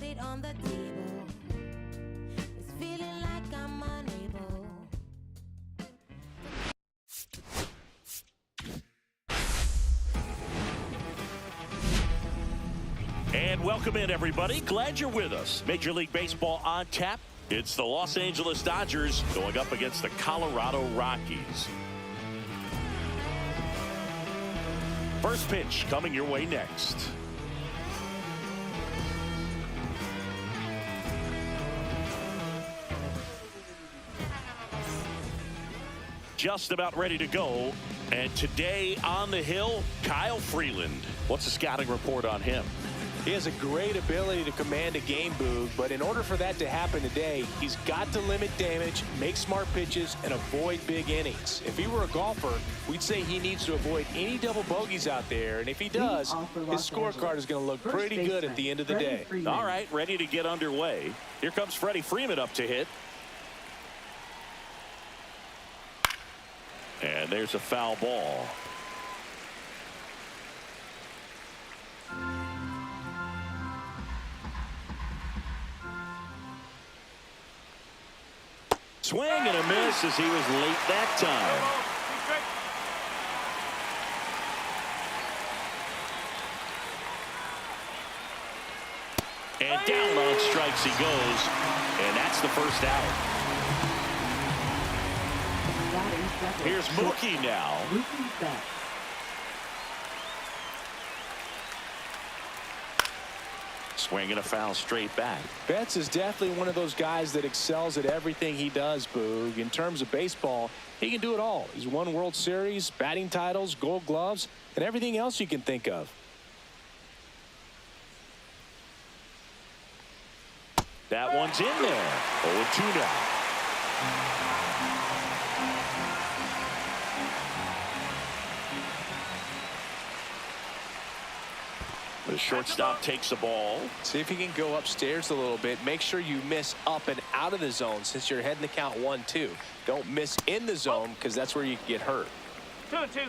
weight on the table. It's feeling like I'm unable. And welcome in, everybody. Glad you're with us. Major League Baseball on tap. It's the Los Angeles Dodgers going up against the Colorado Rockies. First pitch coming your way next. Just about ready to go. And today on the hill, Kyle Freeland. What's the scouting report on him? He has a great ability to command a game, Boog, but in order for that to happen today, he's got to limit damage, make smart pitches, and avoid big innings. If he were a golfer, we'd say he needs to avoid any double bogeys out there, and if he does, his scorecard is going to look pretty good at the end of the day. All right, ready to get underway. Here comes Freddie Freeman up to hit. And there's a foul ball. Swing and a miss as he was late that time. And down on strikes he goes. And that's the first out. Here's Mookie now. Swinging a foul straight back. Betts is definitely one of those guys that excels at everything he does, Boog. In terms of baseball, he can do it all. He's won World Series, batting titles, gold gloves, and everything else you can think of. That one's in there. 0-2 now. The shortstop takes the ball. See if he can go upstairs a little bit. Make sure you miss up and out of the zone since you're heading to count 1-2. Don't miss in the zone because that's where you can get hurt. 2-2.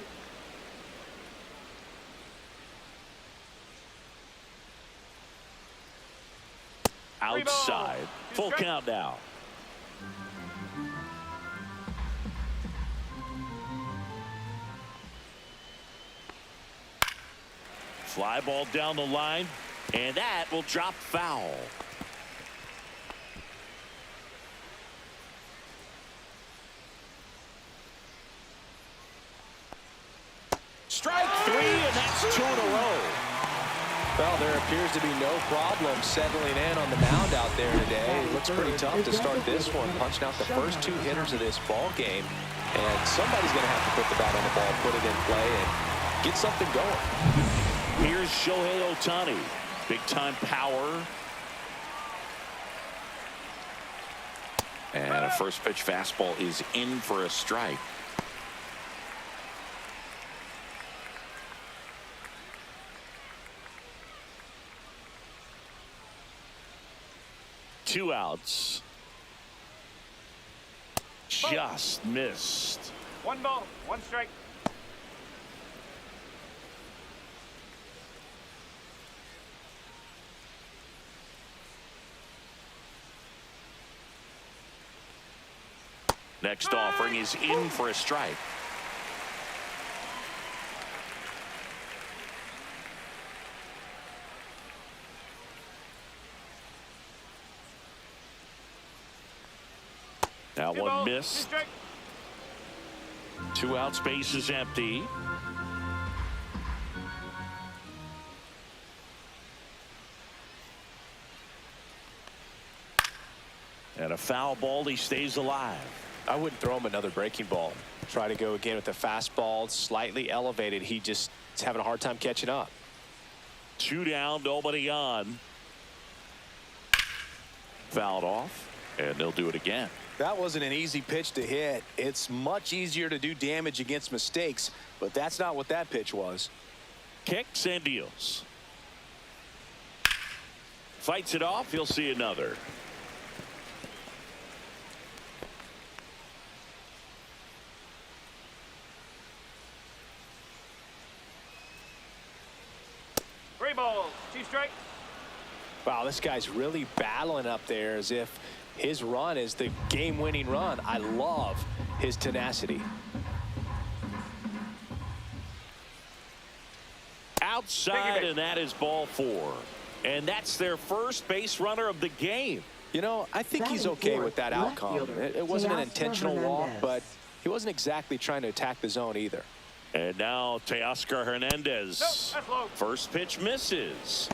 Outside. Full count now. Fly ball down the line, and that will drop foul. Strike three, and that's 2 in a row. Well, there appears to be no problem settling in on the mound out there today. It looks pretty tough to start this one, punching out the first 2 hitters of this ball game. And somebody's going to have to put the bat on the ball, put it in play, and get something going. Here's Shohei Ohtani. Big-time power. And a first pitch fastball is in for a strike. Two outs. Just missed. 1 ball, 1 strike. Next offering is in for a strike. Now one missed. 2 outs, base is empty. And a foul ball, he stays alive. I wouldn't throw him another breaking ball. Try to go again with the fastball, slightly elevated. He just is having a hard time catching up. 2 down, nobody on. Fouled off, and they'll do it again. That wasn't an easy pitch to hit. It's much easier to do damage against mistakes, but that's not what that pitch was. Kicks and deals. Fights it off, he'll see another. Three balls, 2 strikes. Wow, this guy's really battling up there as if his run is the game-winning run. I love his tenacity. Outside, and that is ball 4. And that's their first base runner of the game. You know, I think he's okay with that outcome. It wasn't an intentional walk, but he wasn't exactly trying to attack the zone either. And now Teoscar Hernandez. No, that's low. First pitch misses.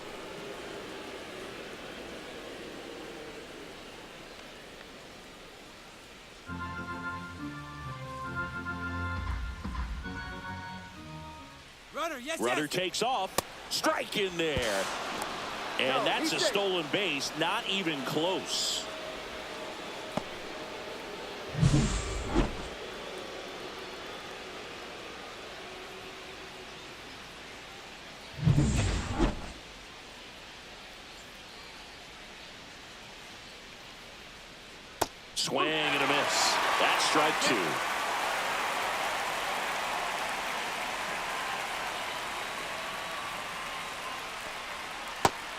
Runner takes off. Strike in there. And that's a stolen base. Not even close. Swing and a miss. That's strike 2.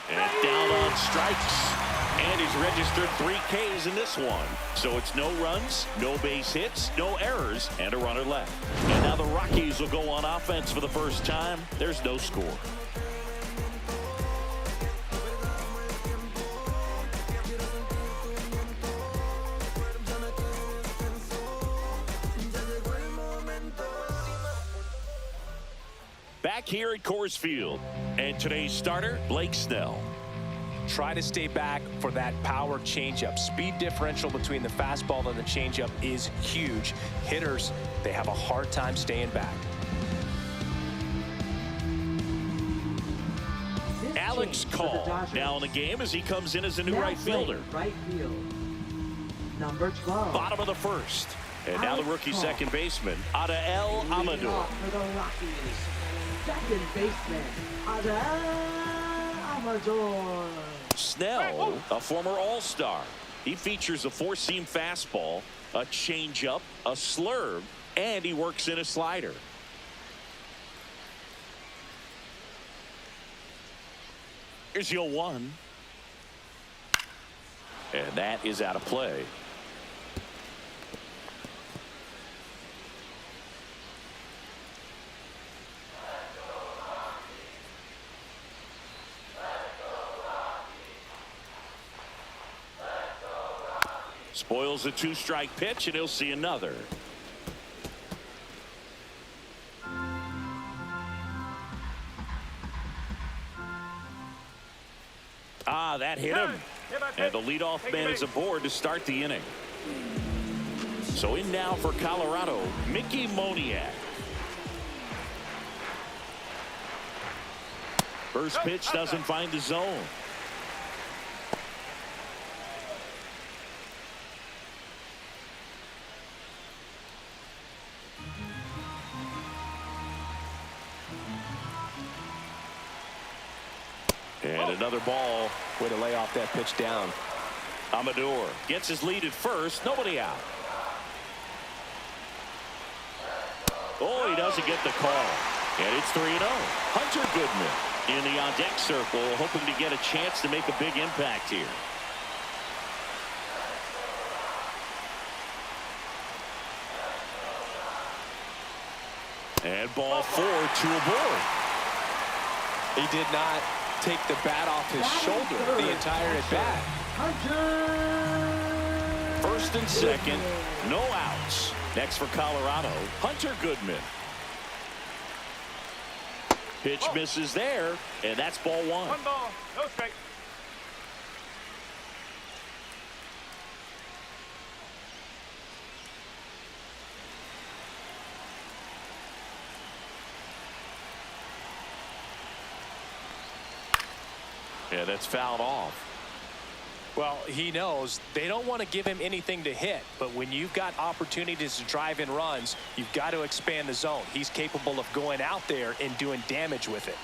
And down on strikes. And he's registered 3 Ks in this one. So it's no runs, no base hits, no errors, and a runner left. And now the Rockies will go on offense for the first time. There's no score. Back here at Coors Field, and today's starter, Blake Snell. Try to stay back for that power changeup. Speed differential between the fastball and the changeup is huge. Hitters, they have a hard time staying back. Alex Call now in the game as he comes in as a new right fielder. Right field. Number 12. Bottom of the first. And now the rookie second baseman, Adael Amador. For the Rockies. Second baseman, Adael Amador. Snell, a former All-Star. He features a 4-seam fastball, a changeup, a slurve, and he works in a slider. Here's your 1. And that is out of play. Spoils a 2-strike pitch, and he'll see another. That hit him. And the leadoff man is aboard to start the inning. So in now for Colorado, Mickey Moniak. First pitch doesn't find the zone. And another ball. Way to lay off that pitch down. Amador gets his lead at first. Nobody out. Oh, he doesn't get the call. And it's 3-0. Hunter Goodman in the on-deck circle, hoping to get a chance to make a big impact here. And ball 4, 2 aboard. He did not take the bat off his shoulder the entire at bat. First and second, no outs. Next for Colorado, Hunter Goodman. Pitch misses there, and that's ball 1. 1 ball, no strike. Yeah, that's fouled off. Well, he knows they don't want to give him anything to hit, but when you've got opportunities to drive in runs, you've got to expand the zone. He's capable of going out there and doing damage with it.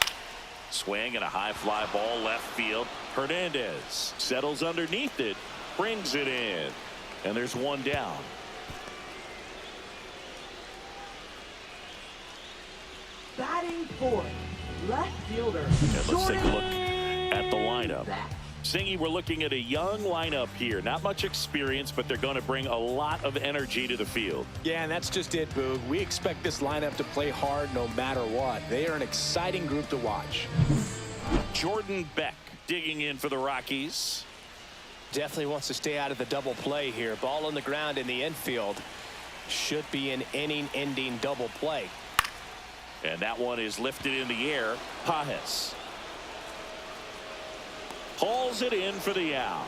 Swing and a high fly ball left field. Hernandez settles underneath it, brings it in, and there's 1 down. Batting fourth, left fielder. And let's take a look at the lineup. Singy, we're looking at a young lineup here. Not much experience, but they're going to bring a lot of energy to the field. Yeah, and that's just it, Boog. We expect this lineup to play hard no matter what. They are an exciting group to watch. Jordan Beck digging in for the Rockies. Definitely wants to stay out of the double play here. Ball on the ground in the infield. Should be an inning-ending double play. And that one is lifted in the air. Pajes hauls it in for the out.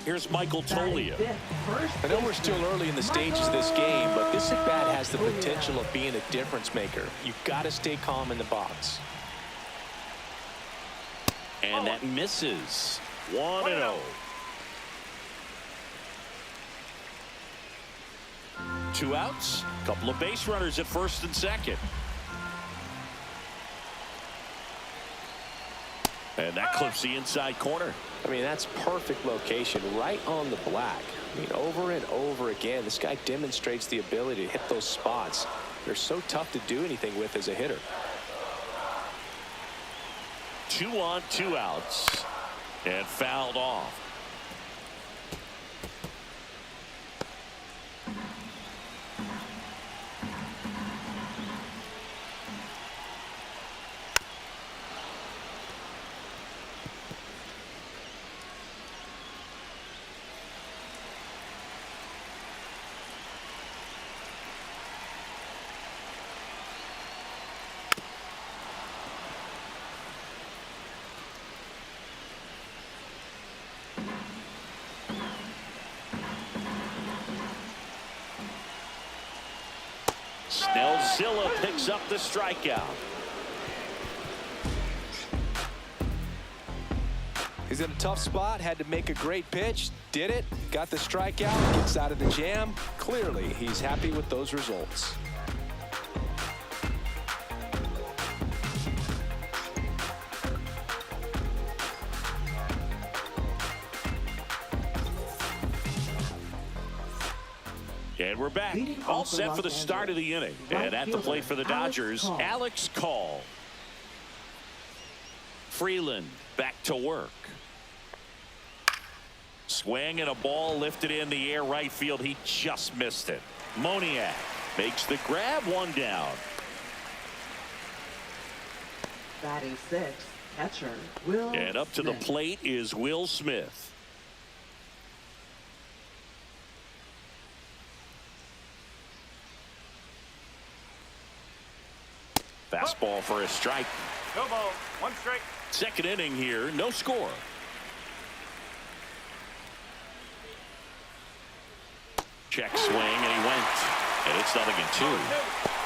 Here's Michael Toglia. I know we're still early in the stages of this game, but this at-bat has the potential of being a difference maker. You've got to stay calm in the box. And that misses. 1-0. Two outs. Couple of base runners at first and second. And that clips the inside corner. I mean, that's perfect location, right on the black. I mean, over and over again, this guy demonstrates the ability to hit those spots. They're so tough to do anything with as a hitter. 2 on, 2 outs. And fouled off. Snellzilla picks up the strikeout. He's in a tough spot, had to make a great pitch, did it, got the strikeout, gets out of the jam. Clearly, he's happy with those results. And we're back. All set for the start of the inning. And at the plate for the Dodgers, Alex Call. Freeland back to work. Swing and a ball lifted in the air right field. He just missed it. Moniak makes the grab, 1 down. Batting 6th, catcher Will And up to the Smith. plate is Will Smith. Fastball for a strike. No ball. 1 strike. Second inning here, no score. Check swing, and he went. And it's 0-2.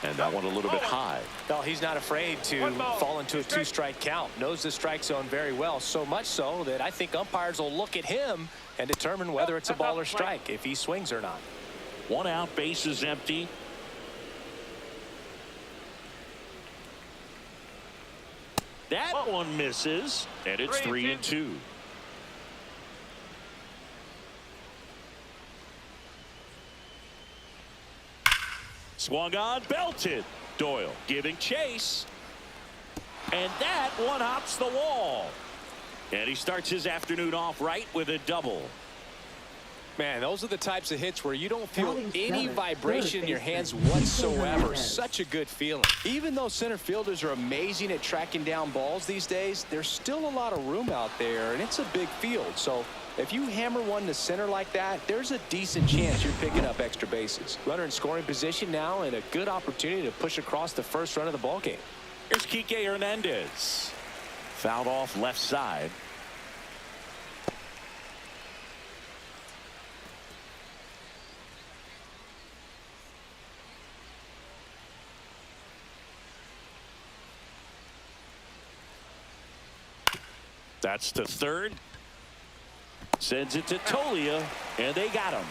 And that one a little bit high. Well, he's not afraid to fall into a 2-strike count. Knows the strike zone very well. So much so that I think umpires will look at him and determine whether it's a ball or strike, if he swings or not. 1 out, base is empty. That one misses, and it's 3-2. Swung on, belted. Doyle giving chase. And that one hops the wall. And he starts his afternoon off right with a double. Man, those are the types of hits where you don't feel Batting any 7th, vibration in your third hands baseman. whatsoever. Such a good feeling. Even though center fielders are amazing at tracking down balls these days, there's still a lot of room out there, and it's a big field. So if you hammer one to center like that, there's a decent chance you're picking up extra bases. Runner in scoring position now, and a good opportunity to push across the first run of the ballgame. Here's Kike Hernandez. Fouled off left side. That's to third. Sends it to Toglia, and they got him.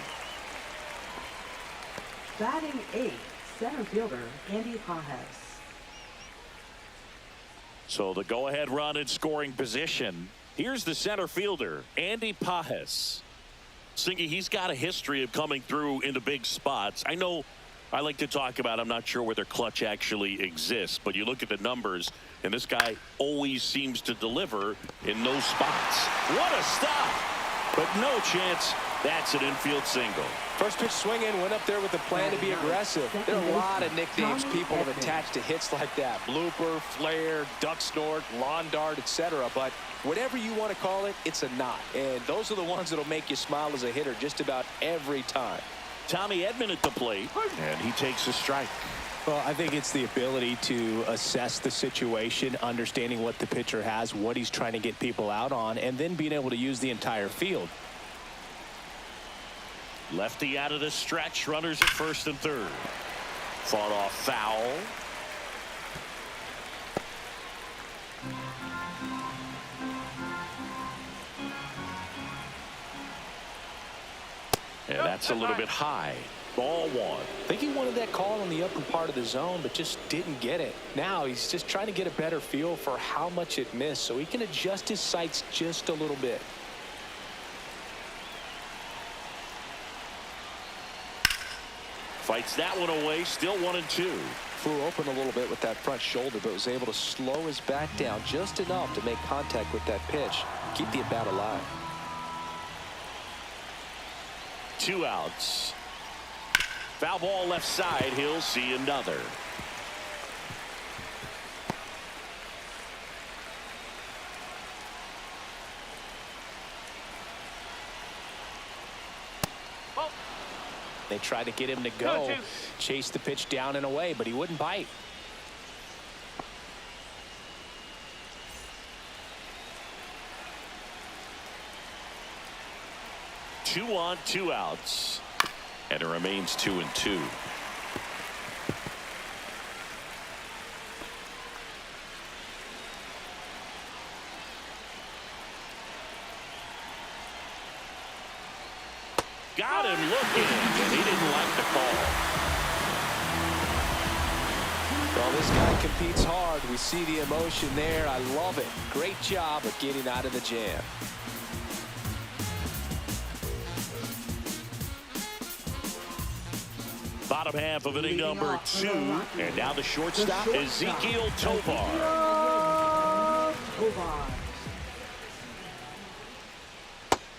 Batting 8th, center fielder Andy Pajes. So the go-ahead run in scoring position. Here's the center fielder, Andy Pajes. Singy, he's got a history of coming through into big spots. I know I like to talk about, I'm not sure whether clutch actually exists, but you look at the numbers, and this guy always seems to deliver in those spots. What a stop! But no chance. That's an infield single. First pitch swinging, went up there with a plan to be aggressive. There are a lot of nicknames people have attached to hits like that. Blooper, flare, duck snort, lawn dart, etc. But whatever you want to call it, it's a knot. And those are the ones that'll make you smile as a hitter just about every time. Tommy Edman at the plate, and he takes a strike. Well, I think it's the ability to assess the situation, understanding what the pitcher has, what he's trying to get people out on, and then being able to use the entire field. Lefty out of the stretch, runners at first and third. Fought off foul. And that's a little bit high. Ball one. I think he wanted that call on the upper part of the zone, but just didn't get it. Now he's just trying to get a better feel for how much it missed so he can adjust his sights just a little bit. Fights that one away, still 1-2. Flew open a little bit with that front shoulder, but was able to slow his back down just enough to make contact with that pitch. Keep the at-bat alive. 2 outs. Foul ball left side. He'll see another. They tried to get him to go, chase the pitch down and away, but he wouldn't bite. Two on, 2 outs. And it remains 2-2. Got him looking, and he didn't like the call. Well, this guy competes hard. We see the emotion there. I love it. Great job of getting out of the jam. Bottom half of inning number 2. And now the shortstop, Ezekiel Tovar.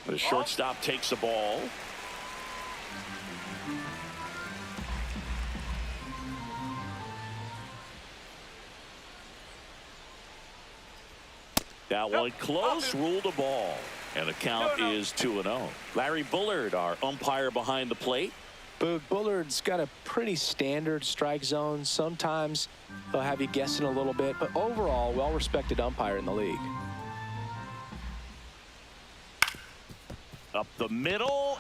The shortstop takes the ball. That one close, ruled a ball. And the count is 2-0. Larry Bullard, our umpire behind the plate. Bullard's got a pretty standard strike zone. Sometimes they'll have you guessing a little bit, but overall, well-respected umpire in the league. Up the middle,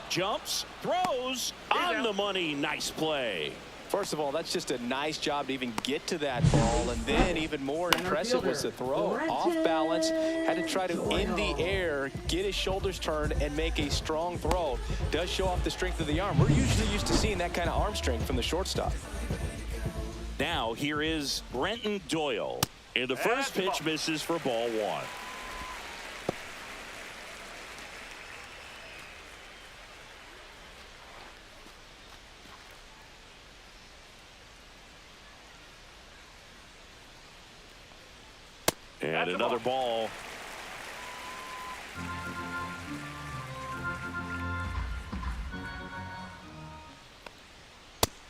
jumps, throws, on the money. Nice play. First of all, that's just a nice job to even get to that ball, and then even more impressive was the throw. Off balance, had to try to in the air, get his shoulders turned, and make a strong throw. Does show off the strength of the arm. We're usually used to seeing that kind of arm strength from the shortstop. Now here is Brenton Doyle. And the first pitch misses for ball 1. And another ball.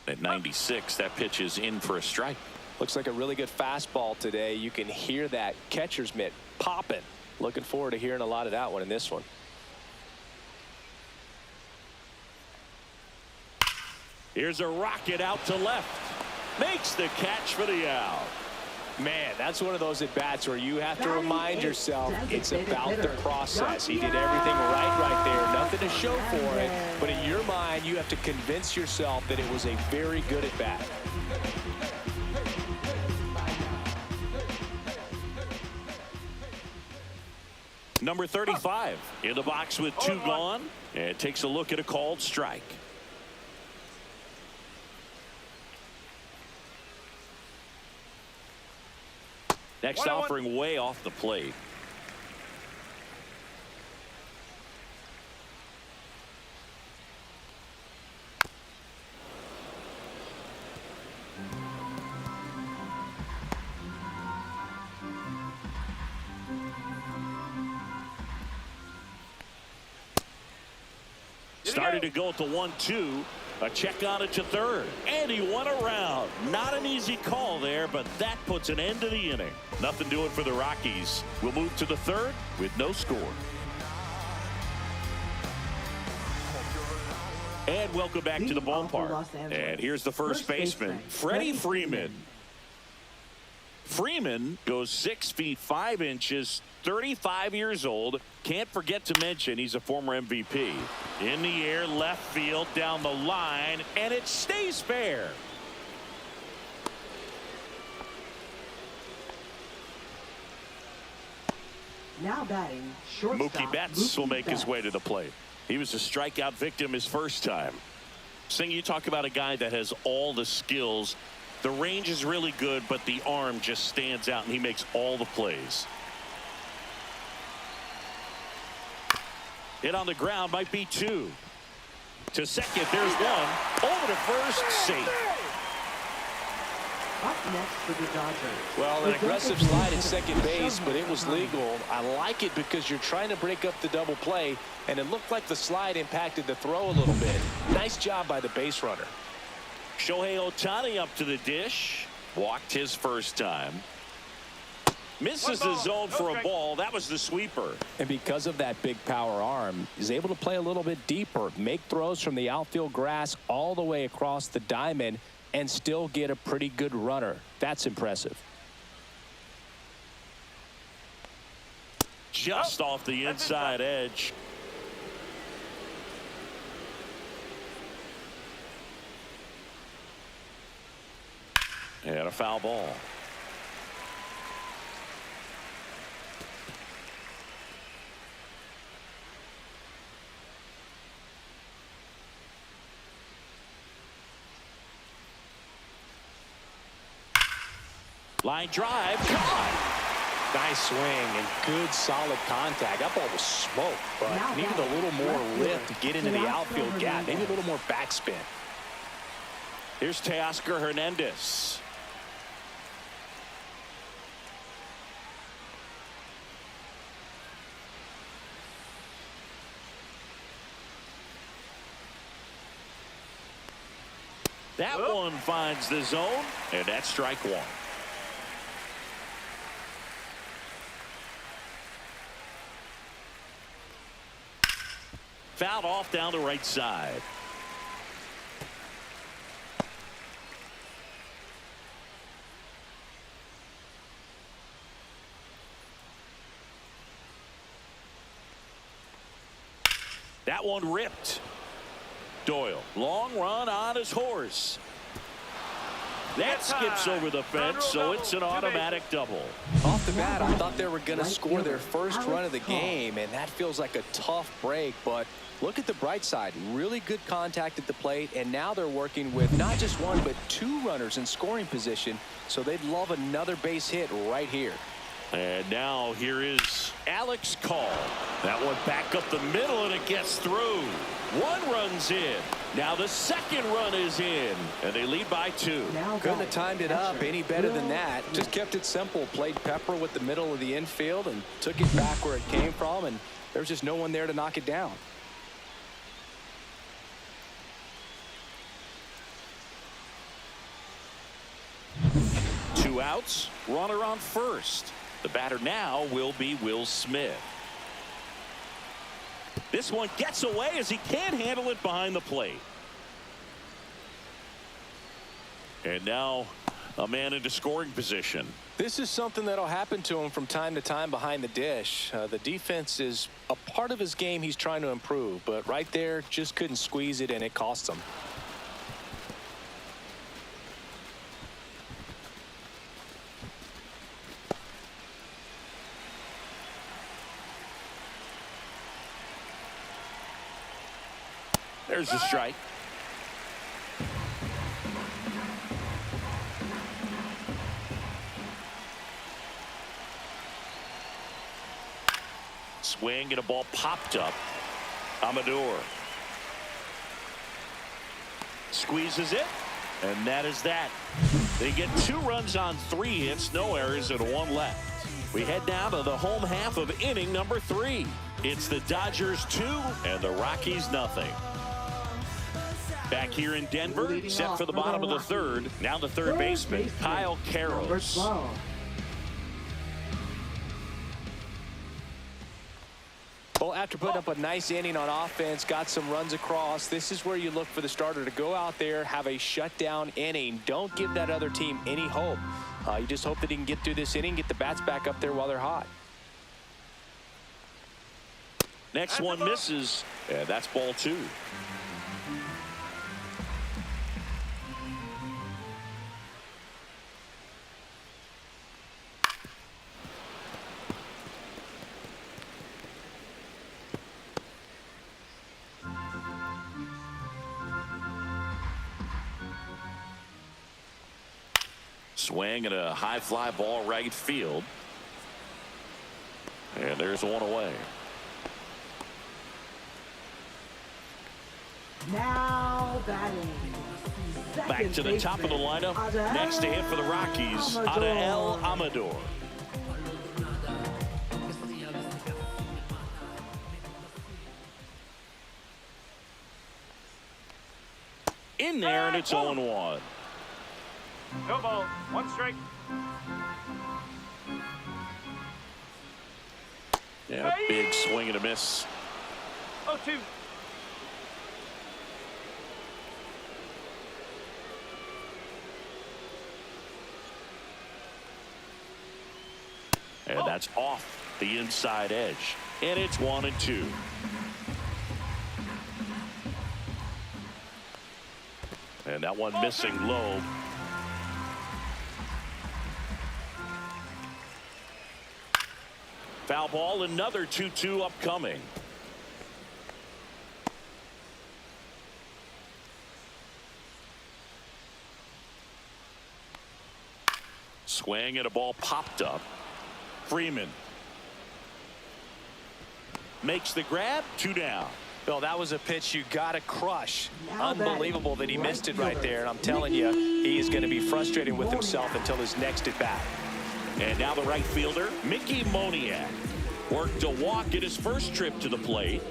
At 96, that pitch is in for a strike. Looks like a really good fastball today. You can hear that catcher's mitt popping. Looking forward to hearing a lot of that one in this one. Here's a rocket out to left. Makes the catch for the out. Man, that's one of those at-bats where you have to remind yourself it's about the process. He did everything right there. Nothing to show for it. But in your mind, you have to convince yourself that it was a very good at-bat. Number 35 in the box with 2 gone. And takes a look at a called strike. Next 1-1. offering way off the plate. Started to go at the 1-2. A check on it to third. And he won around. Not an easy call there, but that puts an end to the inning. Nothing doing for the Rockies. We'll move to the third with no score. And welcome back to the ballpark. And here's the first baseman, Freddie Freeman. Freeman goes 6 feet 5 inches, 35 years old. Can't forget to mention he's a former MVP. In the air, left field, down the line, and it stays fair. Now batting, shortstop Mookie Betts will make his Betts. way to the plate. He was a strikeout victim his first time. Sing, you talk about a guy that has all the skills. The range is really good, but the arm just stands out, and he makes all the plays. Hit on the ground, might be 2. To second, there's 1. Over to first, safe. Up next for the Dodgers. Well, an aggressive slide at second base, but it was legal. I like it because you're trying to break up the double play, and it looked like the slide impacted the throw a little bit. Nice job by the base runner. Shohei Ohtani up to the dish. Walked his first time. Misses the zone for a ball. That was the sweeper. And because of that big power arm, he's able to play a little bit deeper, make throws from the outfield grass all the way across the diamond, and still get a pretty good runner. That's impressive. Just off the inside edge. And a foul ball. Line drive. Caught. Nice swing and good solid contact. That ball was smoke, but needed a little more lift to get into the outfield gap. Maybe a little more backspin. Here's Teoscar Hernandez. That one finds the zone, and that's strike 1. Fouled off down the right side. That one ripped. Doyle, long run on his horse. That skips over the fence, so it's an automatic double. Off the bat, I thought they were going to score their first run of the game, and that feels like a tough break. But look at the bright side. Really good contact at the plate, and now they're working with not just 1, but 2 runners in scoring position, so they'd love another base hit right here. And now here is Alex Call. That one back up the middle, and it gets through. 1 run's in. Now the second run is in, and they lead by 2. Couldn't have timed it up any better than that. Just kept it simple. Played pepper with the middle of the infield and took it back where it came from, and there's just no one there to knock it down. Two outs, runner on first. The batter now will be Will Smith. This one gets away as he can't handle it behind the plate. And now a man into scoring position. This is something that'll happen to him from time to time behind the dish. The defense is a part of his game he's trying to improve, but right there just couldn't squeeze it, and it cost him. There's the strike. Swing and a ball popped up. Amador squeezes it, and that is that. They get 2 runs on 3 hits, no errors, and 1 left. We head down to the home half of inning number 3. It's the Dodgers 2 and the Rockies nothing. Back here in Denver, set for the bottom of the 3rd. Now the third baseman, Kyle Karros. Well, after putting up a nice inning on offense, got some runs across, this is where you look for the starter to go out there, have a shutdown inning. Don't give that other team any hope. You just hope that he can get through this inning, get the bats back up there while they're hot. Next one misses, and that's ball 2. Swing and a high fly ball right field. And there's one away. Now batting. Back to the top of the lineup. Next to hit for the Rockies, Adael Amador. In there, and it's 0-1. No ball. 1 strike. Yeah, a big swing and a miss. 0-2. And that's off the inside edge. And it's 1-2. And that one missing low. Foul ball, another 2-2 upcoming. Swing and a ball popped up. Freeman makes the grab. 2 down. Well, that was a pitch you got to crush. Unbelievable that he missed it right there. And I'm telling you, he is going to be frustrated with himself until his next at bat. And now the right fielder, Mickey Moniak, worked a walk at his first trip to the plate.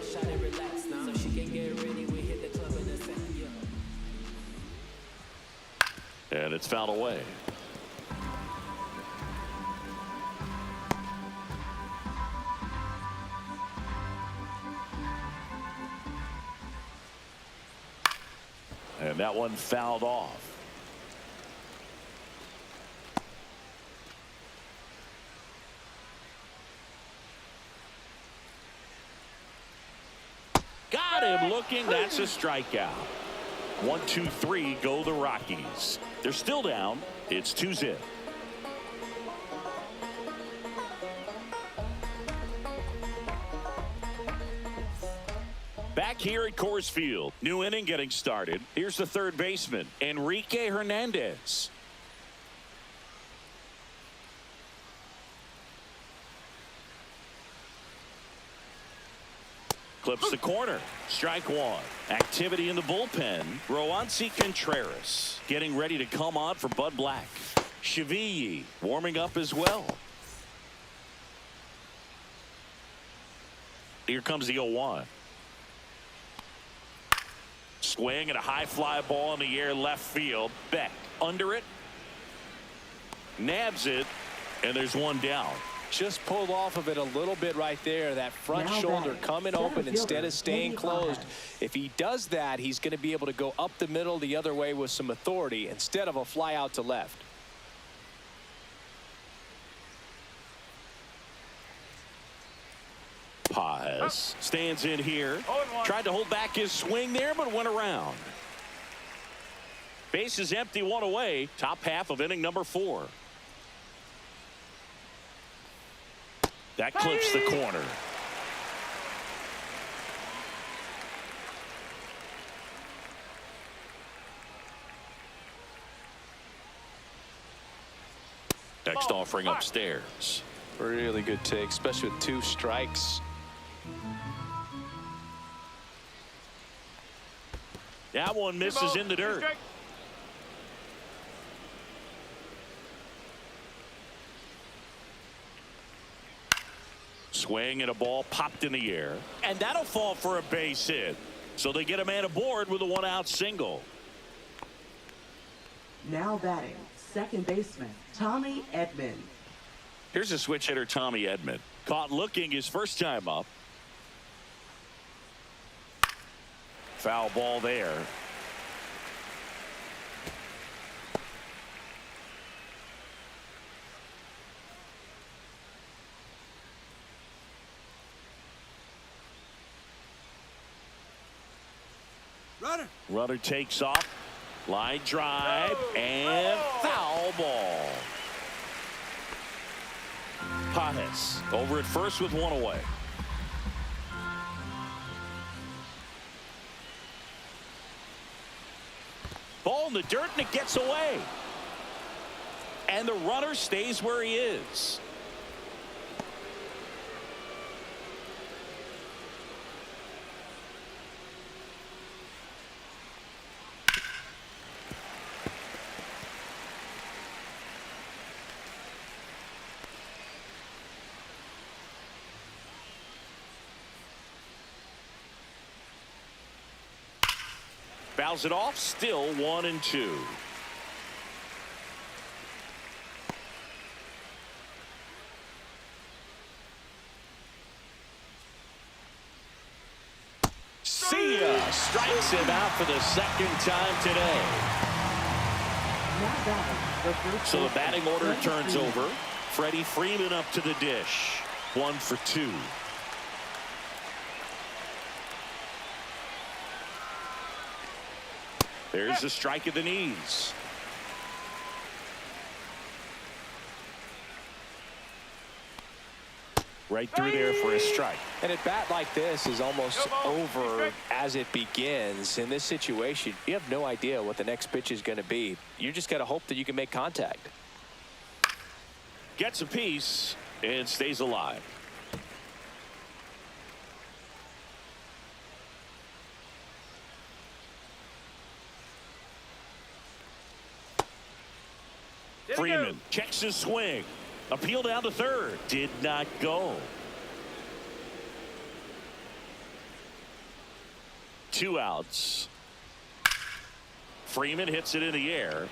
And it's fouled away. And that one fouled off. Got him looking. That's a strikeout. 1-2-3 go the Rockies. They're still down. It's 2-0. Back here at Coors Field, new inning getting started. Here's the third baseman, Enrique Hernandez. Clips the corner. Strike 1. Activity in the bullpen. Roansy Contreras getting ready to come on for Bud Black. Cheville warming up as well. Here comes the 0-1. Swing and a high fly ball in the air left field. Beck under it. Nabs it. And there's one down. Just pulled off of it a little bit right there. That front shoulder coming open instead of staying closed. If he does that, he's going to be able to go up the middle the other way with some authority instead of a fly out to left. Paz stands in here. Tried to hold back his swing there, but went around. Base is empty, 1 away. Top half of inning number 4. That clips the corner. Next offering upstairs. Really good take, especially with 2 strikes. That one misses in the dirt. Swing and a ball popped in the air. And that'll fall for a base hit. So they get a man aboard with a one-out single. Now batting, second baseman, Tommy Edman. Here's a switch hitter, Tommy Edman. Caught looking his first time up. Foul ball there. Runner takes off. Line drive and foul ball. Pajes over at first with one away. Ball in the dirt and it gets away. And the runner stays where he is. Fouls it off, still 1-2. See ya! Strikes him out for the second time today. So the batting order turns over. Freddie Freeman up to the dish. 1 for 2. There's a strike at the knees. Right through there for a strike. And at bat like this is almost over as it begins. In this situation, you have no idea what the next pitch is going to be. You just got to hope that you can make contact. Gets a piece and stays alive. Freeman checks his swing. Appeal down to third. Did not go. 2 outs. Freeman hits it in the air.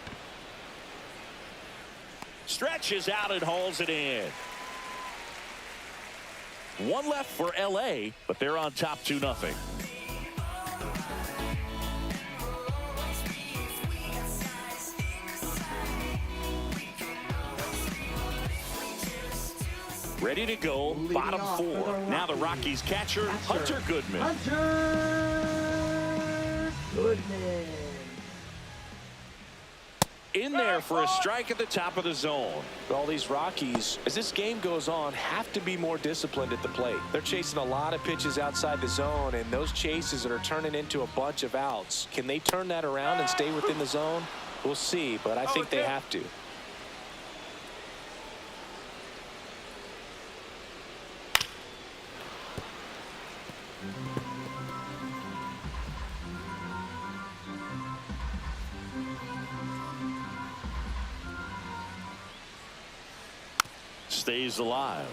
Stretches out and hauls it in. 1 left for LA, but they're on top 2-0. Ready to go, bottom 4. Now the Rockies catcher, Hunter Goodman. Hunter Goodman. In there for a strike at the top of the zone. All these Rockies, as this game goes on, have to be more disciplined at the plate. They're chasing a lot of pitches outside the zone, and those chases that are turning into a bunch of outs. Can they turn that around and stay within the zone? We'll see, but I think they have to. Stays alive.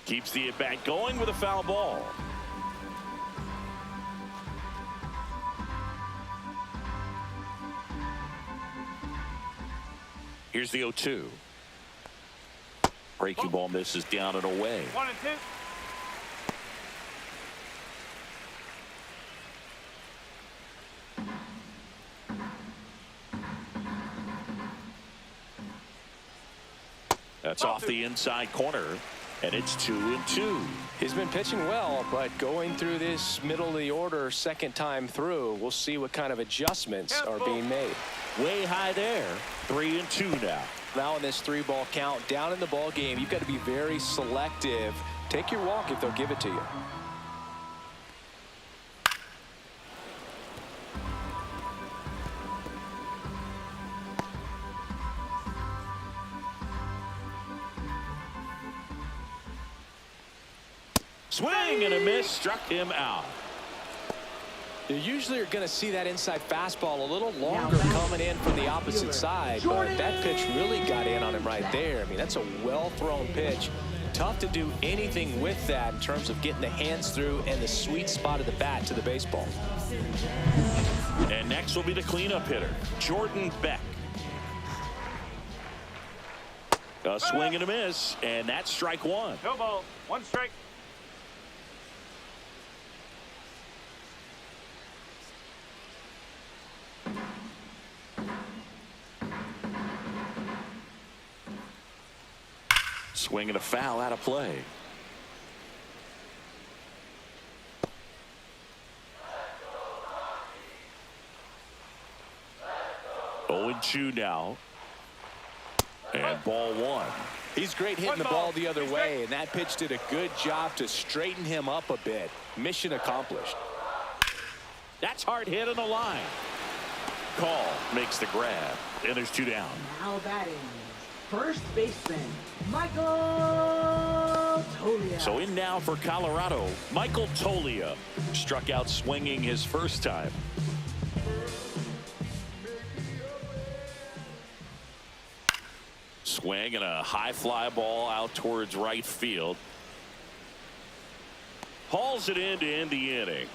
Keeps the at-bat going with a foul ball. Here's the 0-2. Breaking ball misses down and away. 1 and 2. That's off the inside corner, and it's 2-2. He's been pitching well, but going through this middle of the order second time through, we'll see what kind of adjustments are being made. Way high there. 3-2 now. Now in this 3-ball count, down in the ball game, you've got to be very selective. Take your walk if they'll give it to you. Swing and a miss, struck him out. You usually are going to see that inside fastball a little longer coming in from the opposite side, but that pitch really got in on him right there. I mean, that's a well-thrown pitch. Tough to do anything with that in terms of getting the hands through and the sweet spot of the bat to the baseball. And next will be the cleanup hitter, Jordan Beck. A swing and a miss, and that's strike one. No ball, one strike. Swing and a foul out of play. Oh, 0-2 now. And ball one. He's great hitting the ball the other way, and that pitch did a good job to straighten him up a bit. Mission accomplished. That's hard hit on the line. Call makes the grab, and there's 2 down. Now batting, first baseman, Michael Tolia. So in now for Colorado, Michael Tolia struck out swinging his first time. Swing and a high fly ball out towards right field. Hauls it in to end the inning.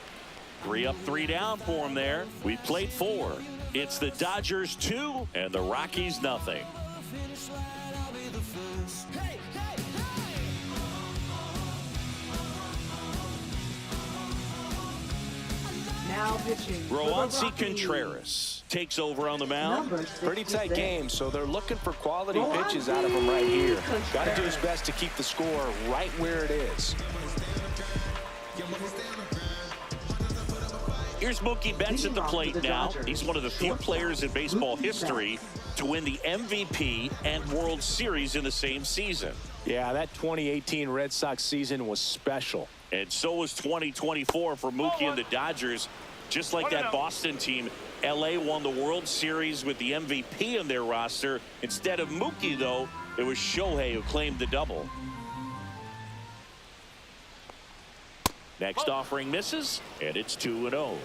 3 up, 3 down for him there. We played 4. It's the Dodgers 2 and the Rockies nothing. Now pitching. Roansy Contreras takes over on the mound. Pretty tight game, so they're looking for quality pitches out of him right here. Got to do his best to keep the score right where it is. Here's Mookie Betts at the plate now. He's one of the few players in baseball history to win the MVP and World Series in the same season. Yeah, that 2018 Red Sox season was special. And so was 2024 for Mookie and the Dodgers. Just like that Boston team, LA won the World Series with the MVP in their roster. Instead of Mookie, though, it was Shohei who claimed the double. Next offering misses, and it's 2-0.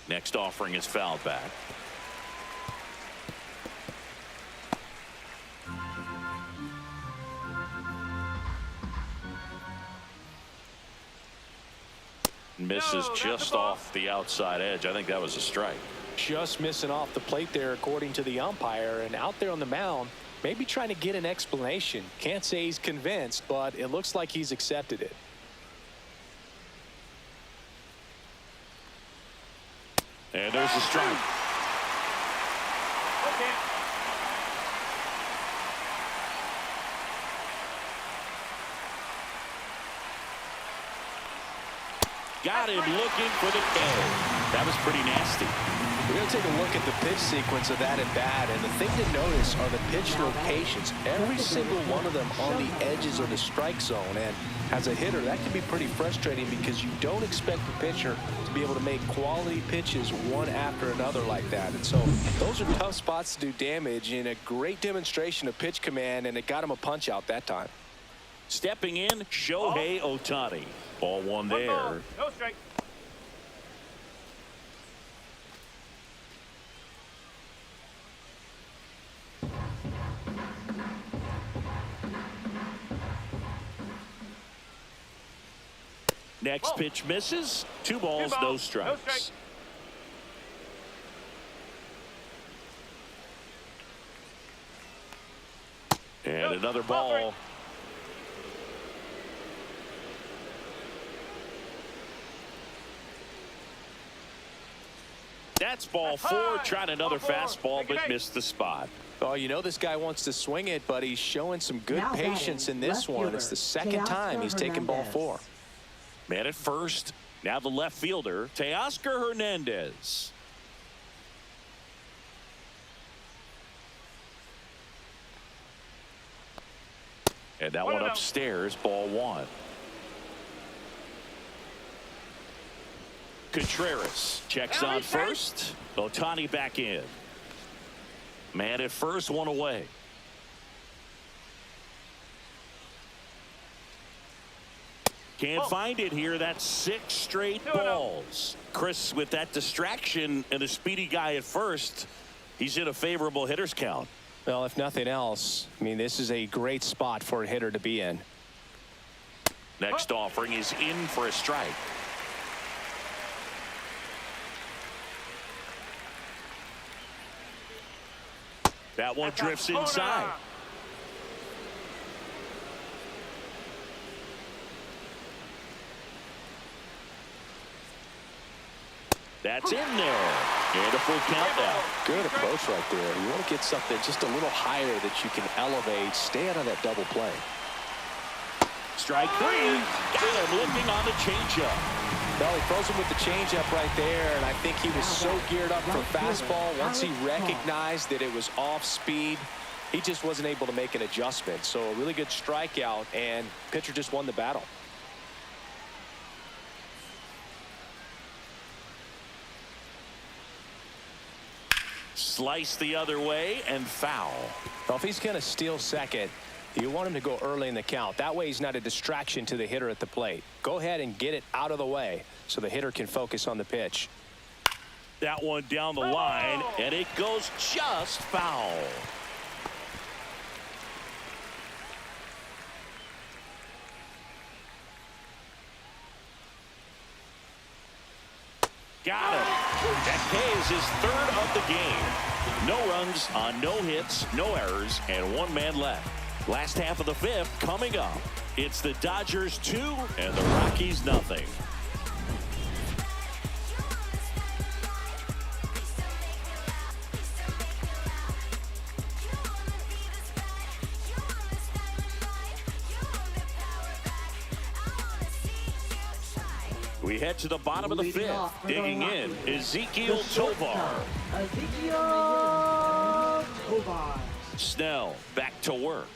Next offering is fouled back. Misses just off the outside edge. I think that was a strike. Just missing off the plate there, according to the umpire. And out there on the mound, maybe trying to get an explanation. Can't say he's convinced, but it looks like he's accepted it. And there's a strike. Okay. Got him looking for the K. That was pretty nasty. We're going to take a look at the pitch sequence of that at bat, and the thing to notice are the pitch locations. Every single one of them on the edges of the strike zone, and as a hitter, that can be pretty frustrating because you don't expect the pitcher to be able to make quality pitches one after another like that. And so those are tough spots to do damage, and a great demonstration of pitch command, and it got him a punch out that time. Stepping in, Shohei Ohtani. Ball one there. Ball, no strike. Next pitch misses. 2 balls, no strikes. And another ball. That's ball 4. Tried another fastball, but missed the spot. Oh, you know this guy wants to swing it, but he's showing some good patience in this one. It's the second time he's taken ball 4. Man at first. Now the left fielder, Teoscar Hernandez. And that one upstairs, ball 1. Contreras checks on first. Ohtani back in. Man at first, one away. Can't find it here. That's 6 straight balls. Chris, with that distraction and a speedy guy at first, he's in a favorable hitter's count. Well, if nothing else, I mean, this is a great spot for a hitter to be in. Next offering is in for a strike. That one drifts inside. That's in there. And a full count now. Good approach right there. You want to get something just a little higher that you can elevate. Stay out of that double play. Strike 3. Got him looking on the changeup. Well, he throws him with the changeup right there, and I think he was so geared up for fastball. Once he recognized that it was off speed, he just wasn't able to make an adjustment. So a really good strikeout, and pitcher just won the battle. Slice the other way and foul. Well, if he's going to steal second, you want him to go early in the count. That way he's not a distraction to the hitter at the plate. Go ahead and get it out of the way so the hitter can focus on the pitch. That one down the line, and it goes just foul. Got him. That K is his 3rd of the game. No runs on no hits, no errors, and 1 man left. Last half of the 5th coming up. It's the Dodgers 2 and the Rockies nothing. We head to the bottom of the 5th. Digging in, Ezekiel Tovar. Ezekiel Tovar. Snell back to work.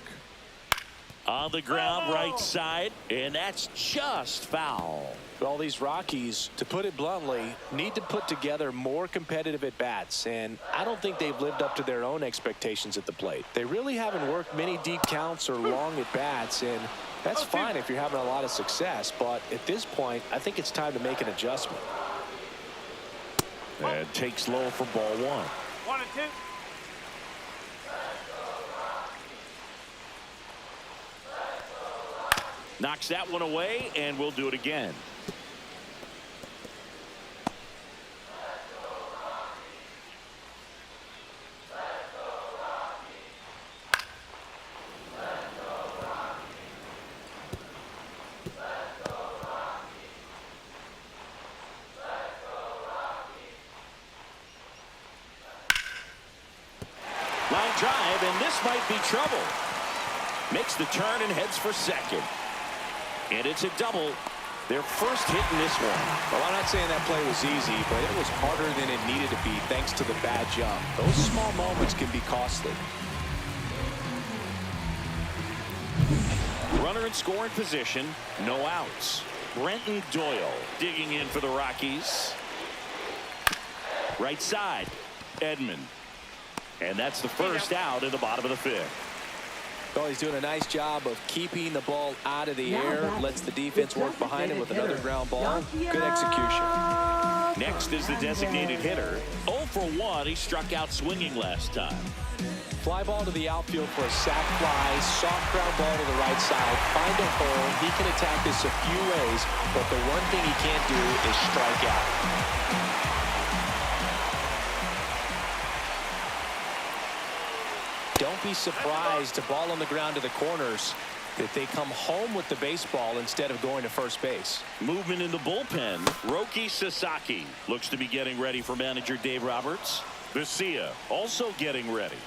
On the ground, right side, and that's just foul. Well, these Rockies, to put it bluntly, need to put together more competitive at-bats, and I don't think they've lived up to their own expectations at the plate. They really haven't worked many deep counts or long at-bats, and that's fine if you're having a lot of success, but at this point, I think it's time to make an adjustment. And takes low for ball 1. 1 and 2. Knocks that one away, and we'll do it again. Line drive, and this might be trouble. Makes the turn and heads for second. And it's a double. Their first hit in this one. Well, I'm not saying that play was easy, but it was harder than it needed to be thanks to the bad jump. Those small moments can be costly. Runner in scoring position, no outs. Brenton Doyle digging in for the Rockies. Right side, Edman. And that's the first out in the bottom of the 5th. Well, he's doing a nice job of keeping the ball out of the air. Lets the defense work behind him with another ground ball. Good execution. Next is the designated hitter. 0 for 1. He struck out swinging last time. Fly ball to the outfield for a sac fly. Soft ground ball to the right side. Find a hole. He can attack this a few ways, but the one thing he can't do is strike out. Don't be surprised to ball on the ground to the corners that they come home with the baseball instead of going to first base. Movement in the bullpen. Roki Sasaki looks to be getting ready for manager Dave Roberts. Vesia also getting ready.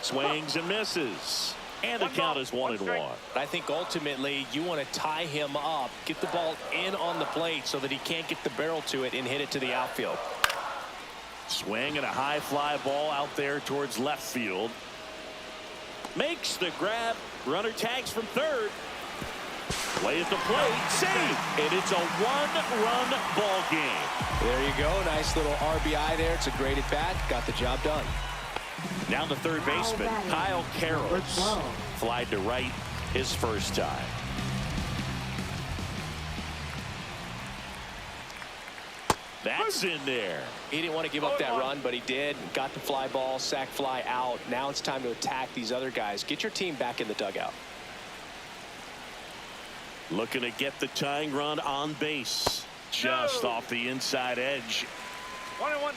Swings and misses. And the count is 1-1. I think ultimately you want to tie him up, get the ball in on the plate so that he can't get the barrel to it and hit it to the outfield. Swing and a high fly ball out there towards left field. Makes the grab. Runner tags from third. Way at the plate, save, and it's a one-run ball game. There you go, nice little RBI there. It's a great at bat, got the job done. Now the third baseman, Kyle Karros, flied to right his first time. That's in there. He didn't want to give up that run, but he did. Got the fly ball, sac fly out. Now it's time to attack these other guys. Get your team back in the dugout. Looking to get the tying run on base. Just off the inside edge. 1-1.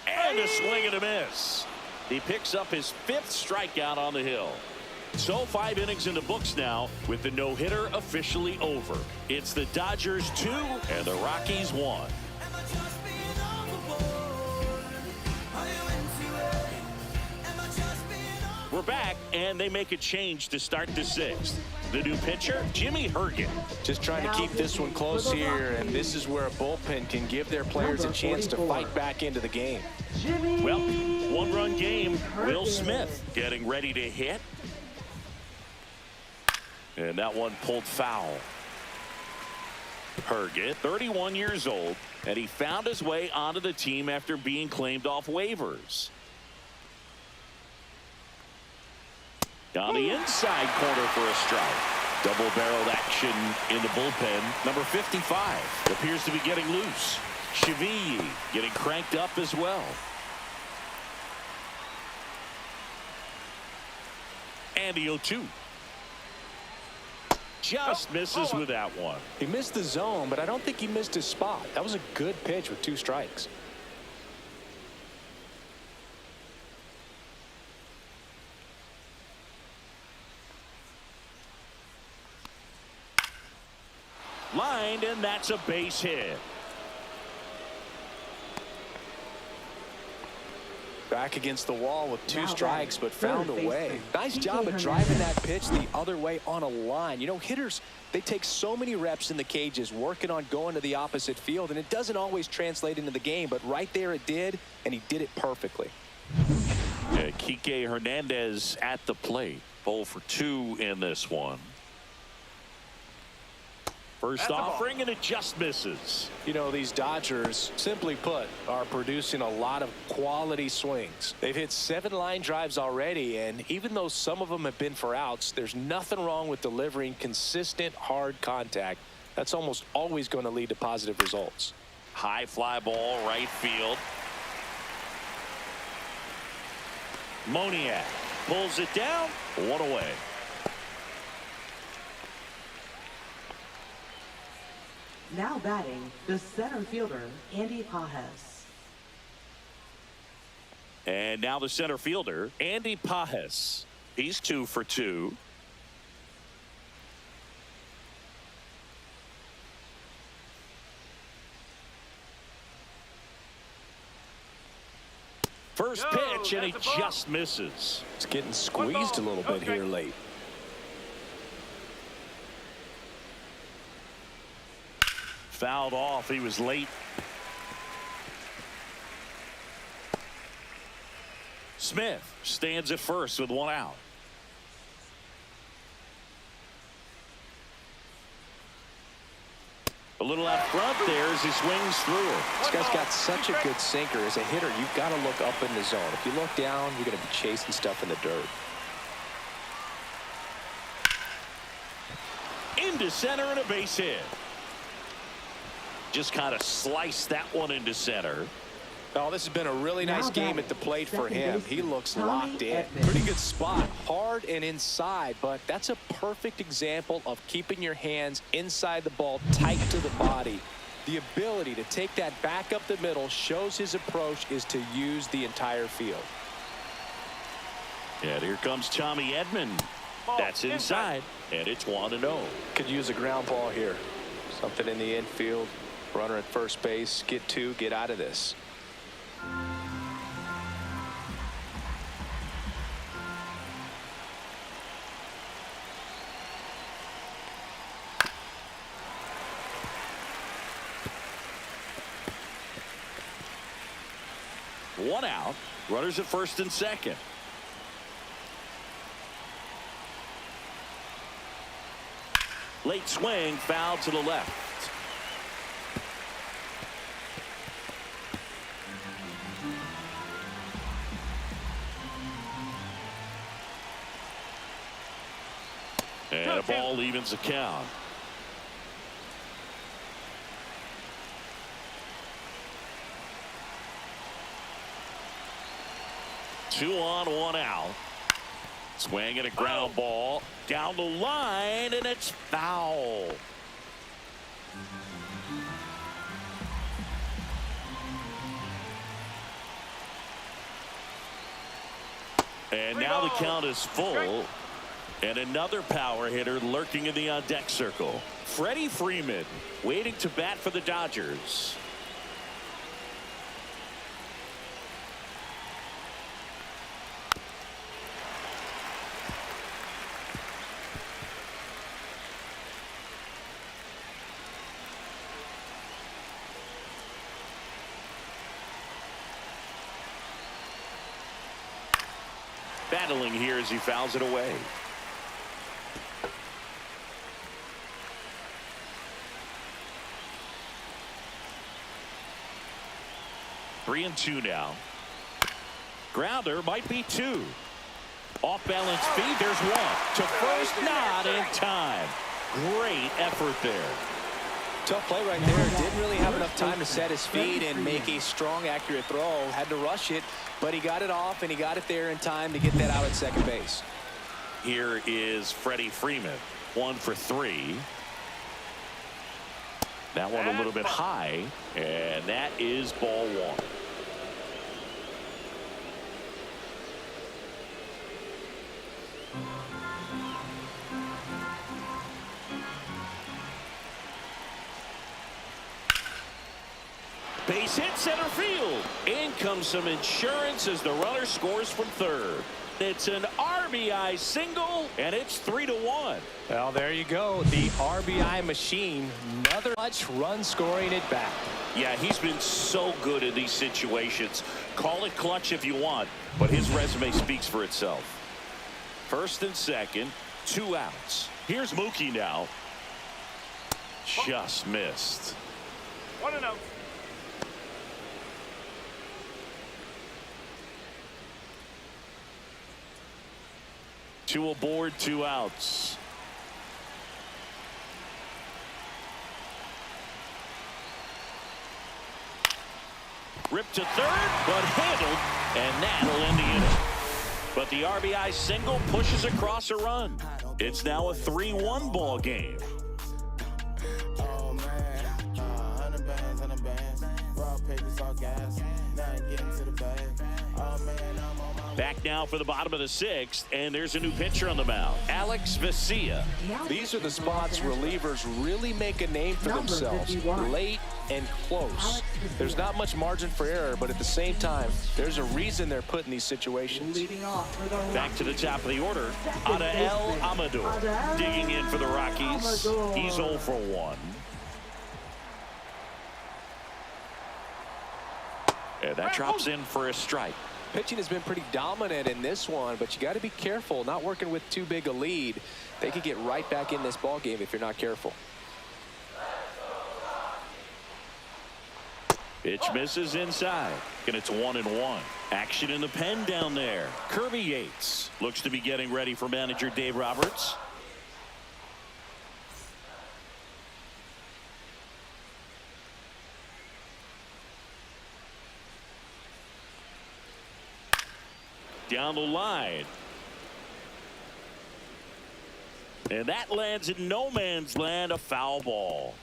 And a swing and a miss. He picks up his 5th strikeout on the hill. So 5 innings in the books now with the no-hitter officially over. It's the Dodgers 2 and the Rockies 1. We're back, and they make a change to start the 6th. The new pitcher, Jimmy Herget. Just trying to keep this one close here, and this is where a bullpen can give their players a chance to fight back into the game. Well, one-run game. Will Smith getting ready to hit. And that one pulled foul. Herget, 31 years old, and he found his way onto the team after being claimed off waivers. On the inside corner for a strike. Double-barreled action in the bullpen. Number 55 appears to be getting loose. Chevy getting cranked up as well. And the 0-2. Just misses with that one. He missed the zone, but I don't think he missed his spot. That was a good pitch with 2 strikes. Lined, and that's a base hit. Back against the wall with 2 strikes, but found a way. Nice job of driving that pitch the other way on a line. You know, hitters, they take so many reps in the cages working on going to the opposite field, and it doesn't always translate into the game, but right there it did, and he did it perfectly. Yeah, Kike Hernandez at the plate. 0 for 2 in this one. First offering, and it just misses. You know, these Dodgers, simply put, are producing a lot of quality swings. They've hit 7 line drives already, and even though some of them have been for outs, there's nothing wrong with delivering consistent, hard contact. That's almost always going to lead to positive results. High fly ball, right field. Moniak pulls it down, 1 away. Now batting, the center fielder, Andy Pajes. And now the center fielder, Andy Pajes. He's 2 for 2. First pitch, and he just misses. It's getting squeezed a little bit here late. Fouled off. He was late. Smith stands at first with 1 out. A little out front there as he swings through it. This guy's got such a good sinker. As a hitter, you've got to look up in the zone. If you look down, you're going to be chasing stuff in the dirt. Into center and a base hit. Just kind of sliced that one into center. Oh, this has been a really nice game at the plate for him. He looks locked in. Pretty good spot. Hard and inside, but that's a perfect example of keeping your hands inside the ball, tight to the body. The ability to take that back up the middle shows his approach is to use the entire field. And here comes Tommy Edman. That's inside, and it's 1-0. Could use a ground ball here. Something in the infield. Runner at first base. Get 2. Get out of this. One out. Runners at first and second. Late swing, foul to the left. And a ball evens the count. Two on, one out. Swing and a ground ball down the line, and it's foul. And now the count is full. And another power hitter lurking in the on-deck circle. Freddie Freeman waiting to bat for the Dodgers. Battling here as he fouls it away. Three and two now. Grounder might be two. Off balance feed. There's one. To first, not in time. Great effort there. Tough play right there. Didn't really have enough time to set his feet and make a strong, accurate throw. Had to rush it, but he got it off, and he got it there in time to get that out at second base. Here is Freddie Freeman. 1 for 3. That one a little bit high, and that is ball one. Base hit center field. In comes some insurance as the runner scores from third. It's an RBI single, and it's 3-1. Well, there you go. The RBI machine. Another much run scoring it back. Yeah, he's been so good in these situations. Call it clutch if you want, but his resume speaks for itself. First and second, 2 outs. Here's Mookie now. Just missed. 1-0. Two aboard, 2 outs. Ripped to third, but handled, and that'll end the inning. But the RBI single pushes across a run. It's now a 3-1 ball game. Oh man, 100 bands, raw papers, all gas, now I'm getting to the bag. Oh man, I'm on my Back now for the bottom of the 6th, and there's a new pitcher on the mound, Alex Vesia. These are the spots relievers really make a name for themselves. Late and close. There's not much margin for error, but at the same time, there's a reason they're put in these situations. Leading off for the Back to the top of the order, Adael Amador digging in for the Rockies. He's 0 for 1. And that drops in for a strike. Pitching has been pretty dominant in this one, but you got to be careful. Not working with too big a lead. They could get right back in this ball game if you're not careful. Pitch misses inside, and it's 1-1. Action in the pen down there. Kirby Yates looks to be getting ready for manager Dave Roberts. Down the line. And that lands in no man's land, a foul ball.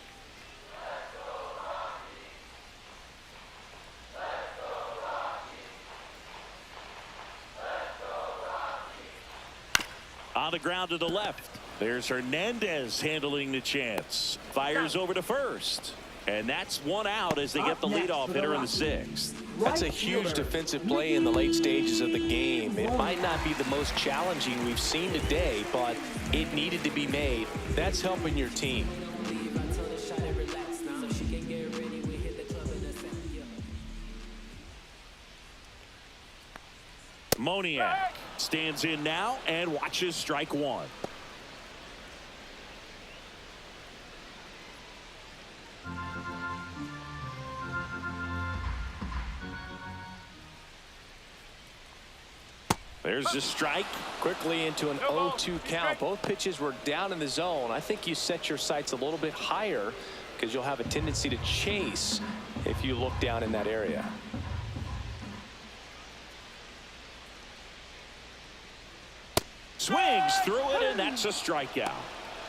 On the ground to the left. There's Hernandez handling the chance. Fires over to first. And that's 1 out as they get the leadoff hitter in the 6th. That's a huge defensive play in the late stages of the game. It might not be the most challenging we've seen today, but it needed to be made. That's helping your team. Moniak stands in now and watches strike one. There's the strike. Quickly into an 0-2 count. Both pitches were down in the zone. I think you set your sights a little bit higher because you'll have a tendency to chase if you look down in that area. Swings through it, and that's a strikeout.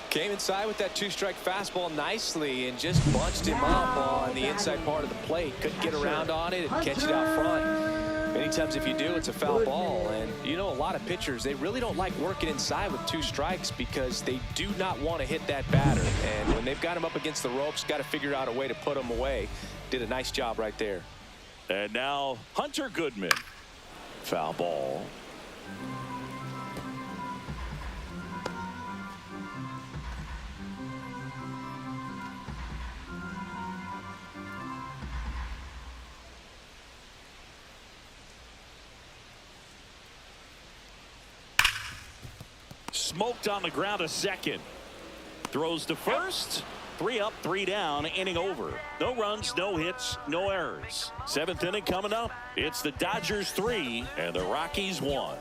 Came inside with that two-strike fastball nicely and just bunched him up on the inside part of the plate. Couldn't get around on it and catch it out front. Many times if you do, it's a foul ball. And you know, a lot of pitchers, they really don't like working inside with two strikes because they do not want to hit that batter. And when they've got him up against the ropes, got to figure out a way to put him away. Did a nice job right there. And now Hunter Goodman. Foul ball. Smoked on the ground a second. Throws to first. 3 up, 3 down, inning over. No runs, no hits, no errors. 7th inning coming up. It's the Dodgers 3 and the Rockies 1.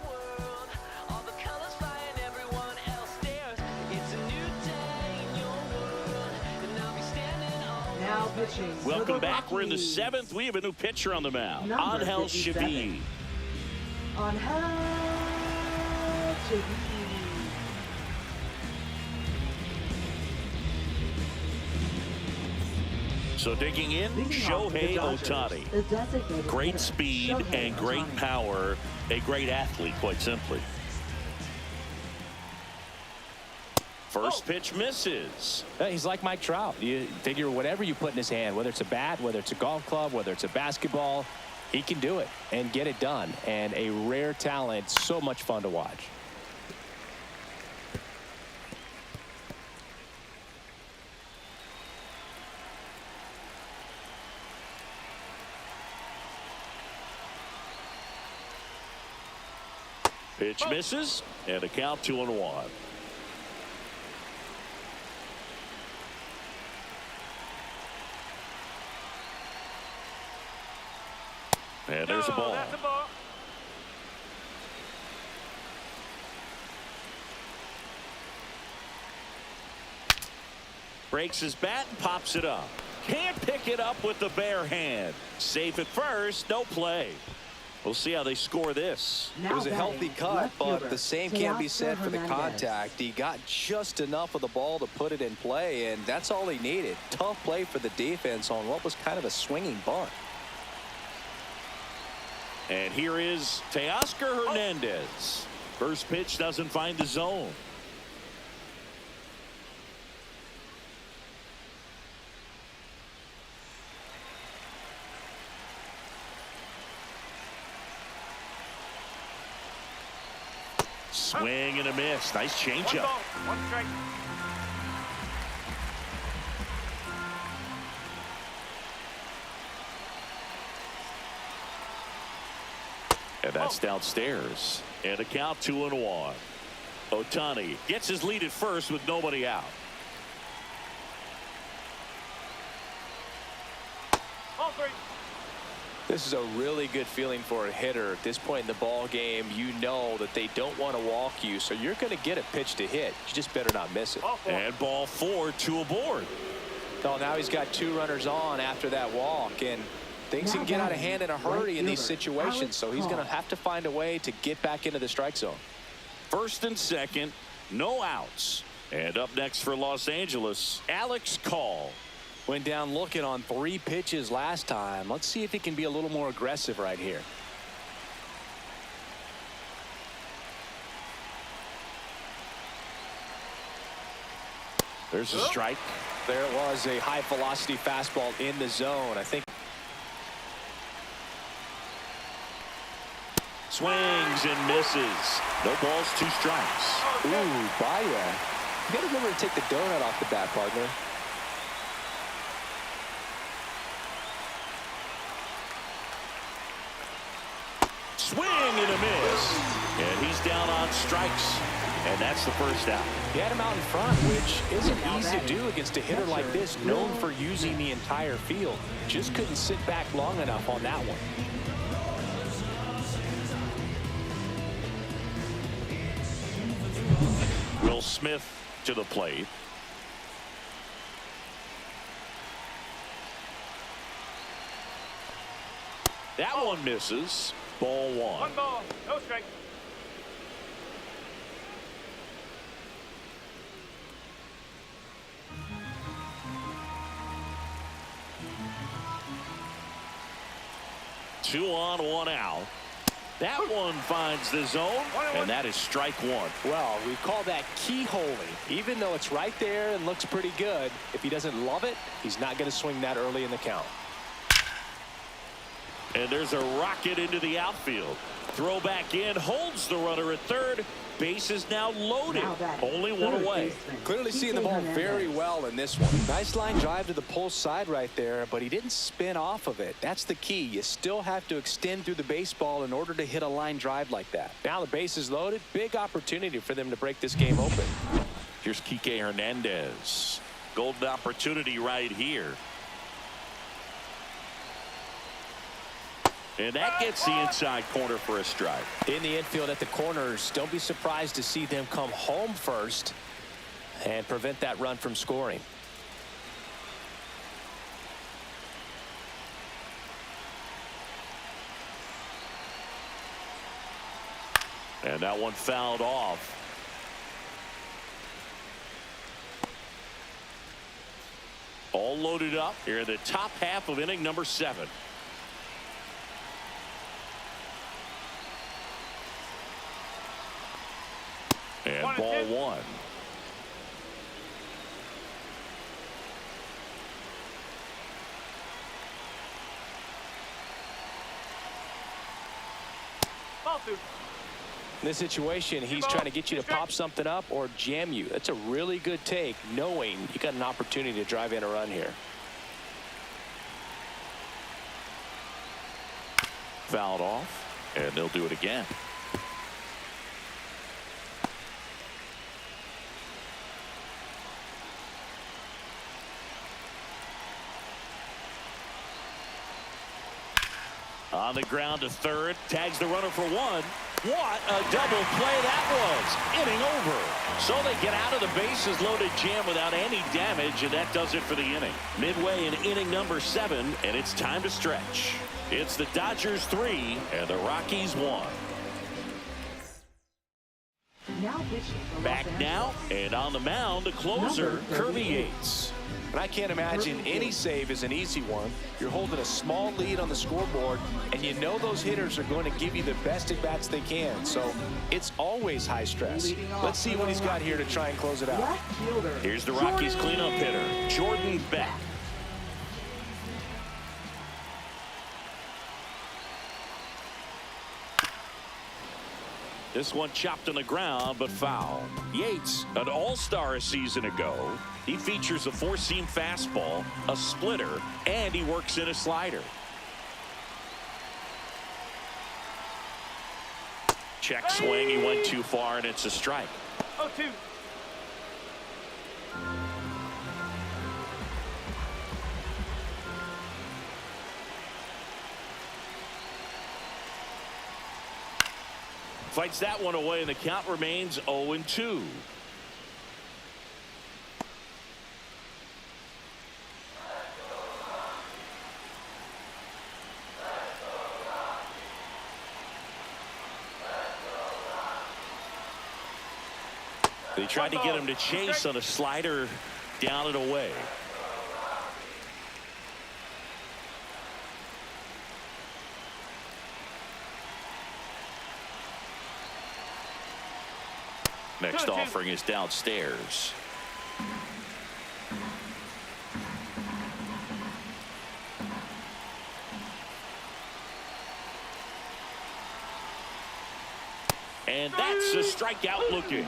Now pitching. Welcome back. We're in the 7th. We have a new pitcher on the mound. Angel Shabby. Angel Shabby. So digging in, Shohei Ohtani. Great speed and great power. A great athlete, quite simply. First pitch misses. He's like Mike Trout. You figure whatever you put in his hand, whether it's a bat, whether it's a golf club, whether it's a basketball, he can do it and get it done. And a rare talent, so much fun to watch. Pitch misses, and a count 2-1. And there's a ball. That's a ball. Breaks his bat and pops it up. Can't pick it up with the bare hand. Safe at first, no play. We'll see how they score this. It was a healthy cut, but the same can't be said for the contact. He got just enough of the ball to put it in play, and that's all he needed. Tough play for the defense on what was kind of a swinging bunt. And here is Teoscar Hernandez. First pitch doesn't find the zone. Swing and a miss. Nice changeup. 1 strike. And that's downstairs. And a count 2-1. Ohtani gets his lead at first with nobody out. Ball 3. This is a really good feeling for a hitter. At this point in the ball game, you know that they don't want to walk you, so you're going to get a pitch to hit. You just better not miss it. And ball 4, 2 aboard. Oh, now he's got 2 runners on after that walk, and things can get out of hand in a hurry in these situations, so he's going to have to find a way to get back into the strike zone. First and second, no outs. And up next for Los Angeles, Alex Call. Went down looking on 3 pitches last time. Let's see if he can be a little more aggressive right here. There's a strike. There it was, a high velocity fastball in the zone. I think Swings and misses. No balls, 2 strikes. ooh, Baya. You got to remember to take the donut off the bat, partner. Swing and a miss. And he's down on strikes. And that's the first out. He had him out in front, which isn't easy to do against a hitter like this, known for using the entire field. Just couldn't sit back long enough on that one. Will Smith to the plate. That one misses. Ball one. One ball, no strike. Two on, one out. That one finds the zone, and that is strike one. Well, we call that keyholing. Even though it's right there and looks pretty good, if he doesn't love it, he's not going to swing that early in the count. And there's a rocket into the outfield. Throw back in, holds the runner at third. Base is now loaded. Only one away. Clearly seeing the ball very well in this one. Nice line drive to the pull side right there, but he didn't spin off of it. That's the key. You still have to extend through the baseball in order to hit a line drive like that. Now the base is loaded. Big opportunity for them to break this game open. Here's Kike Hernandez. Golden opportunity right here. And that gets the inside corner for a strike. In the infield at the corners, don't be surprised to see them come home first and prevent that run from scoring. And that one fouled off. All loaded up here in the top half of inning number 7. And ball one. Ball two. In this situation, he's trying to get you to pop something up or jam you. That's a really good take, knowing you got an opportunity to drive in a run here. Fouled off, and they'll do it again. On the ground to third, tags the runner for one. What a double play that was. Inning over. So they get out of the bases loaded jam without any damage, and that does it for the inning. Midway in inning number 7, and it's time to stretch. It's the Dodgers 3 and the Rockies 1. Back now, and on the mound, the closer, Kirby Yates. And I can't imagine any save is an easy one. You're holding a small lead on the scoreboard, and you know those hitters are going to give you the best at-bats they can. So it's always high stress. Let's see what he's got here to try and close it out. Here's the Rockies cleanup hitter, Jordan Beck. This one chopped on the ground, but foul. Yates, an all-star a season ago. He features a four-seam fastball, a splitter, and he works in a slider. Check swing. He went too far, and it's a strike. 0-2. Fights that one away, and the count remains 0-2. They tried to get him to chase on a slider down and away. Next offering is downstairs. And that's a strikeout looking.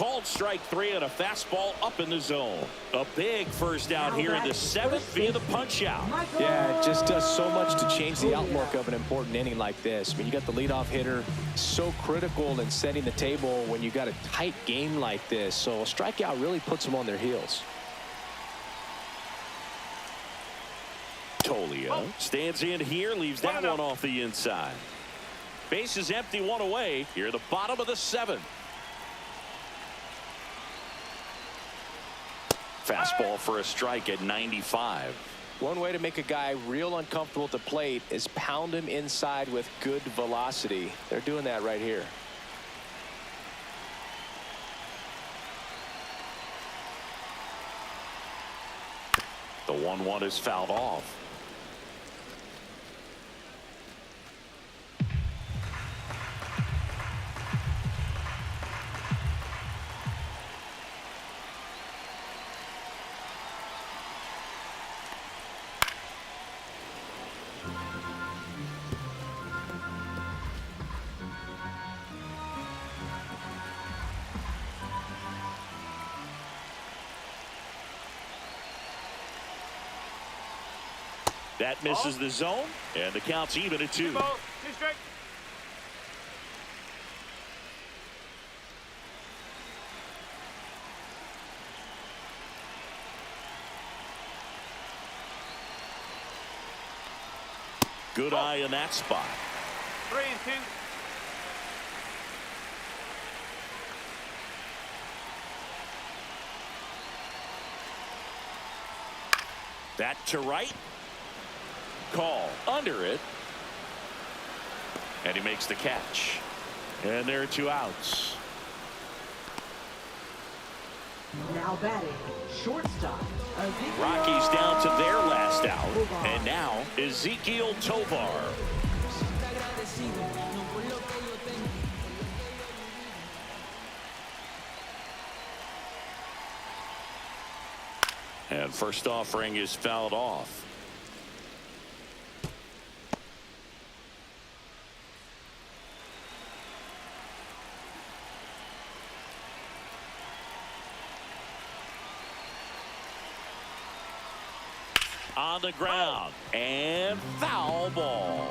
Called strike 3 and a fastball up in the zone. A big first out here in the 7th via the punch out. Yeah, it just does so much to change the outlook of an important inning like this. I mean, you got the leadoff hitter, so critical in setting the table when you got a tight game like this. So a strikeout really puts them on their heels. Tolia stands in here, leaves that one off the inside. Base is empty, one away. Here at the bottom of the 7th. Fastball for a strike at 95. One way to make a guy real uncomfortable at the plate is pound him inside with good velocity. They're doing that right here. The 1-1 is fouled off. That misses the zone, and the count's even at 2. 2 balls, 2 strikes. Good eye in that spot. 3-2. That to right. Call under it, and he makes the catch, and there are 2 outs. Now batting, shortstop. Rockies down to their last out, and now Ezekiel Tovar. And first offering is fouled off. On the ground, and foul ball.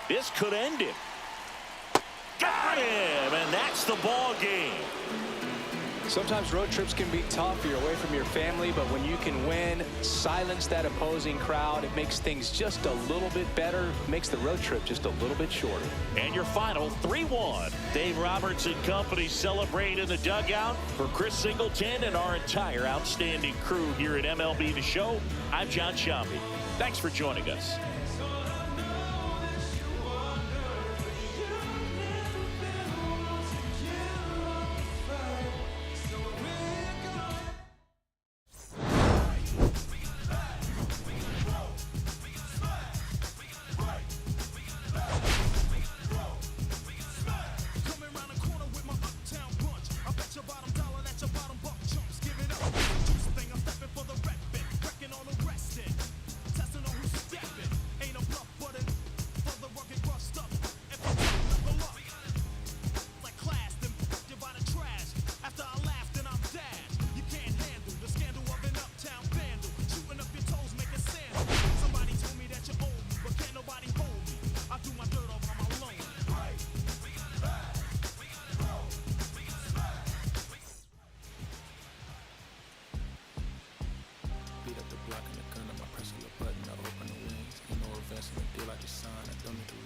This could end it. Got him, and that's the ball game. Sometimes road trips can be tough. You're away from your family, but when you can win, silence that opposing crowd, it makes things just a little bit better, makes the road trip just a little bit shorter. And your final 3-1. Dave Roberts and company celebrate in the dugout. For Chris Singleton and our entire outstanding crew here at MLB The Show, I'm John Shambi. Thanks for joining us.